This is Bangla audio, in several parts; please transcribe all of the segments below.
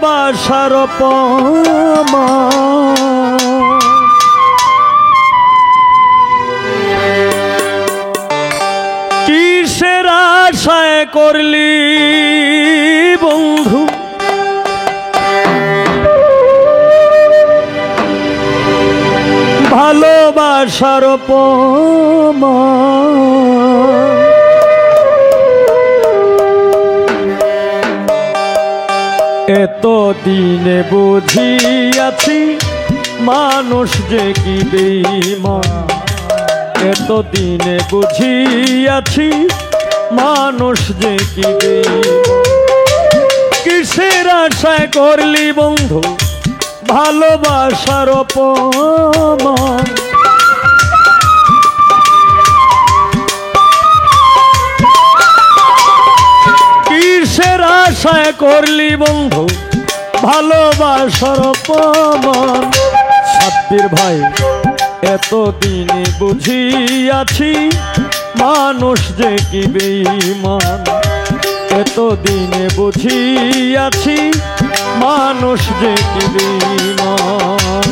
ভালোবাসার অপমান কিসের আশায় করলি বন্ধু ভালোবাসার অপমান এত দিনে বুঝিয়াছি মানুষ যে কি বেঈমান এত দিনে বুঝিয়াছি মানুষ যে কি বেঈমান কিসের আশায় করলি বন্ধু ভালোবাসার অপমান কিসের আশায় করলি বন্ধু ভালোবাসার অপমান সাব্বির ভাই এত দিনে বুঝিয়াছি মানুষ যে কি বেঈমান এত দিনে বুঝিয়াছি মানুষ যে কি বেঈমান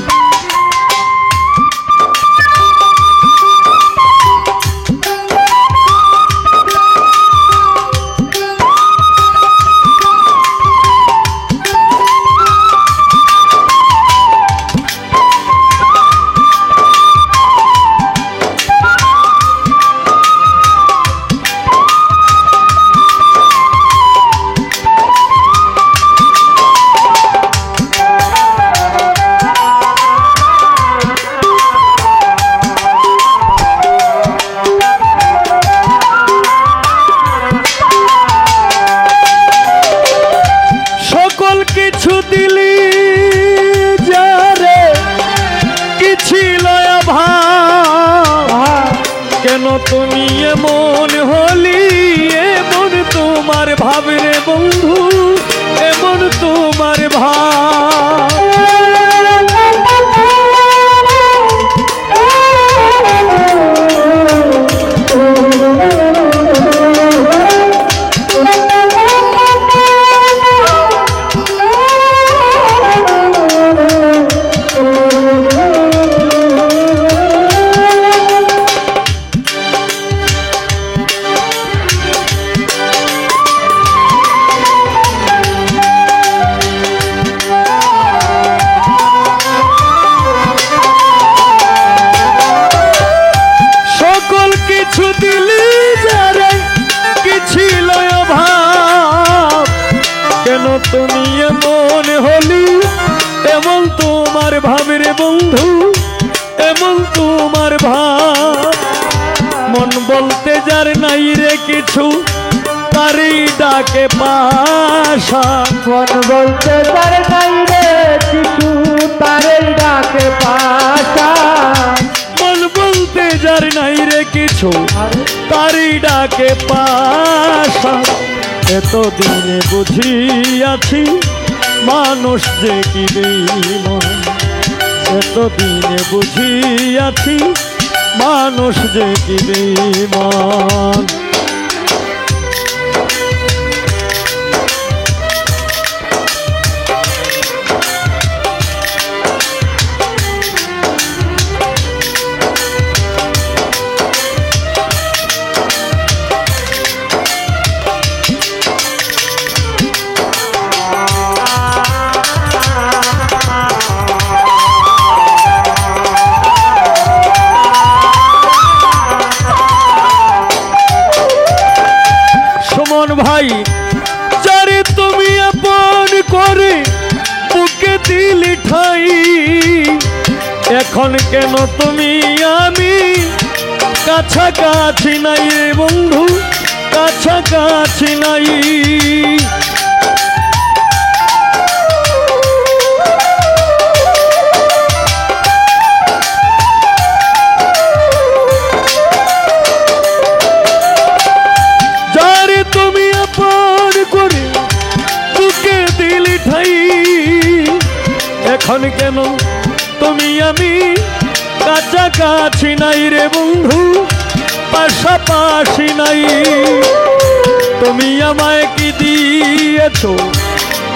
কিছু দিলি যারে কি ছিল অভাব কেন তুমি এমন হলি এমন তোমার ভাব রে বন্ধু এমন তোমার ভাব কিছু দিলি যারে কি ছিল অভাব কেন তুমি এমন হলি এমন তোমার ভাব রে বন্ধু এমন তোমার ভাব মন বলতে যার নাই রে কিছু তারই ডাকে পাশা মন বলতে যার নাই রে কিছু তারই ডাকে পাশা মন বলতে যার নাই রে কিছু তারই ডাকে পাশা এত দিনে বুঝিয়াছি মানুষ যে কি বেঈমান এত দিনে বুঝিয়াছি মানুষ যে কি বেঈমান ভাই যারে তুমি আপন করে বুকে দিলি ঠাই এখন কেন তুমি আমি কাছাকাছি নাই রে বন্ধু কাছাকাছি নাই এখন কেন তুমি আমি কাছাকাছি নাই রে বন্ধু পাশাপাশি নাই তুমি আমায় কি দিয়েছো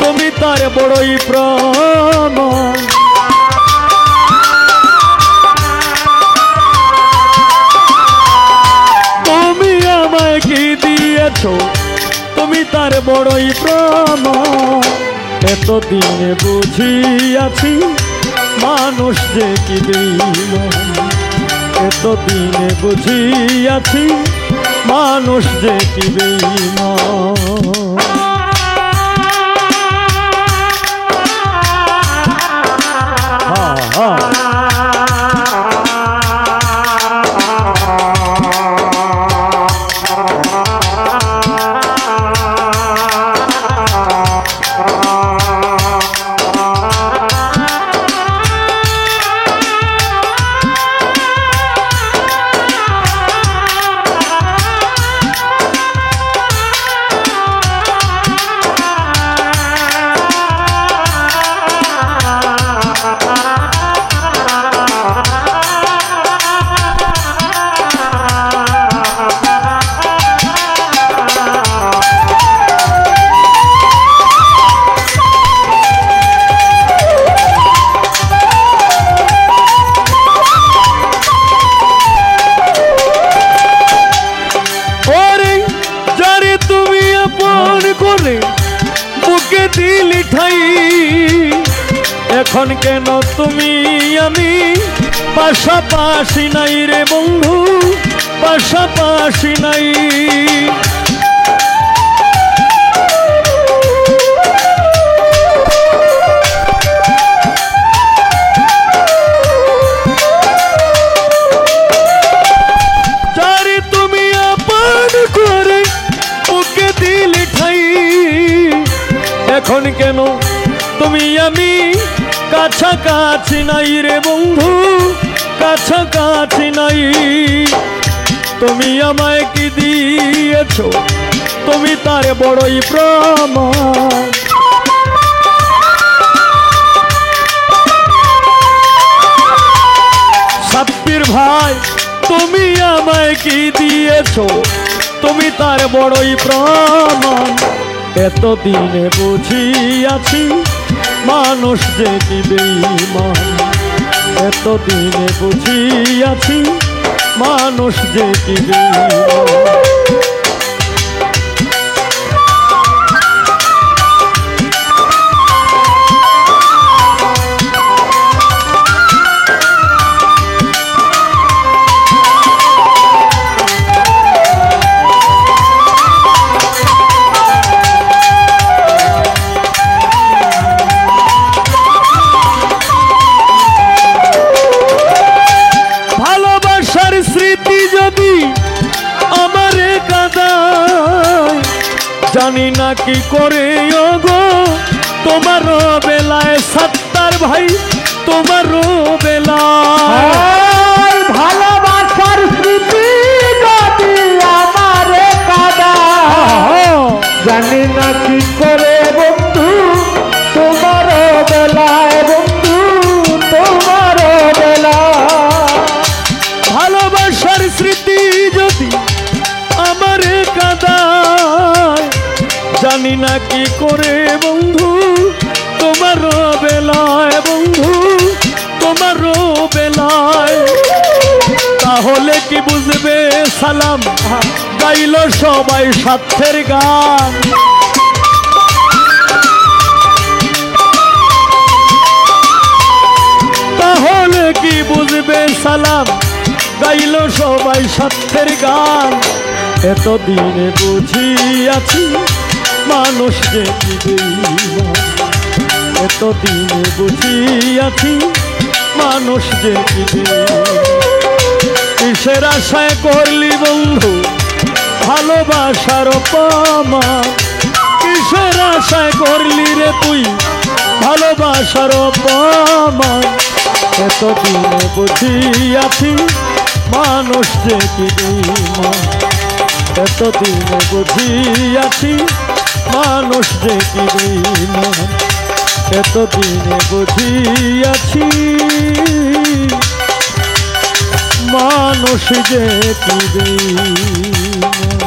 তুমি তার বড়ই প্রমাণ। তুমি আমায় কি দিয়েছ তুমি তার বড়ই প্রমাণ। এতদিনে বুঝিয়াছি মানুষ যে কি বেঈমান। এতদিনে বুঝিয়াছি মানুষ যে কি বেঈমান। বুকে দিলি ঠাই এখন কেন তুমি আমি পাশাপাশি নাই রে বন্ধু, পাশাপাশি নাই। যারে তুমি আপন করে বুকে দিলি ঠাই এখন কেন তুমি আমি কাছাকাছি নাই রে বন্ধু, কাছাকাছি নাই। তুমি আমায় কি দিয়েছ তুমি তার বড়ই প্রমাণ। সাব্বির ভাই তুমি আমায় কি দিয়েছ তুমি তার বড়ই প্রমাণ। এতদিনে বুঝিয়াছি মানুষ যে কি বেঈমান। এতদিনে বুঝিয়াছি মানুষ যে কি বেঈমান। জানি না কি করে গো তোমার বেলায় সত্তার ভাই, তোমার বেলায় ভালোবাসার স্মৃতি যদি আমারে কাঁদায় জানি না কি করে বন্ধু তোমার বেলায়, বন্ধু তোমার বেলায়। ভালোবাসার স্মৃতি যদি আমারে কাঁদায় জানি না কি করে বন্ধু তোমার বেলায়, বন্ধু তোমার বেলায়। তাহলে কি বুঝবে সালাম গাইল সবাই স্বার্থের গান। তাহলে কি বুঝবে সালাম গাইল সবাই স্বার্থের গান। এতদিনে বুঝিয়াছি মানুষ যে কি বেঈমান। এতদিনে বুঝিয়াছি মানুষ যে কি বেঈমান। কিসের আশায় করলি বন্ধু ভালোবাসার অপমান। কিসের আশায় করলি রে তুই ভালোবাসার অপমান। এতদিনে বুঝিয়াছি মানুষ যে কি বেঈমান। এতদিনে বুঝিয়াছি মানুষ যে কি বেঈমান। এতদিনে বুঝিয়াছি মানুষ যে কি বেঈমান।